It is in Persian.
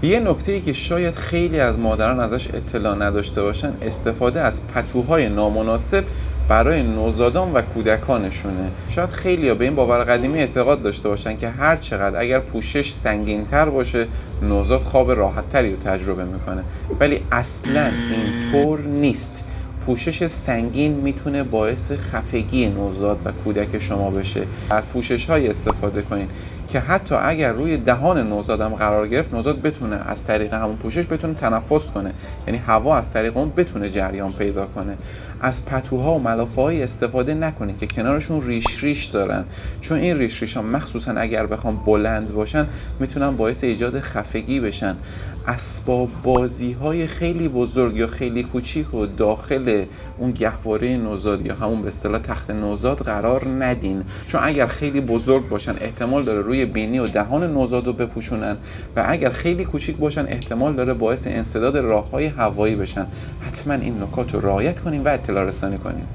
یه نکته‌ای که شاید خیلی از مادران ازش اطلاع نداشته باشن، استفاده از پتوهای نامناسب برای نوزادان و کودکانشونه. شاید خیلی‌ها به این باور قدیمی اعتقاد داشته باشن که هر چقدر اگر پوشش سنگین‌تر باشه، نوزاد خواب راحت‌تری رو تجربه میکنه، ولی اصلاً اینطور نیست. پوشش سنگین میتونه باعث خفگی نوزاد و کودک شما بشه. از پوشش‌های استفاده کنین که حتی اگر روی دهان نوزادم قرار گرفت، نوزاد بتونه از طریق همون پوشش بتونه تنفس کنه، یعنی هوا از طریق اون بتونه جریان پیدا کنه. از پتوها و ملافه‌های استفاده نکنید که کنارشون ریش ریش دارن، چون این ریش ریش‌ها مخصوصا اگر بخوام بلند باشن میتونن باعث ایجاد خفگی بشن. اسباب بازی‌های خیلی بزرگ یا خیلی کوچیک و داخل اون گهواره نوزاد یا همون به اصطلاح تخت نوزاد قرار ندین، چون اگر خیلی بزرگ باشن احتمال داره روی بینی و دهان نوزاد رو بپوشونن و اگر خیلی کوچیک باشن احتمال داره باعث انسداد راه‌های هوایی بشن. حتما این نکات رو رعایت کنین و اطلاع رسانی کنین.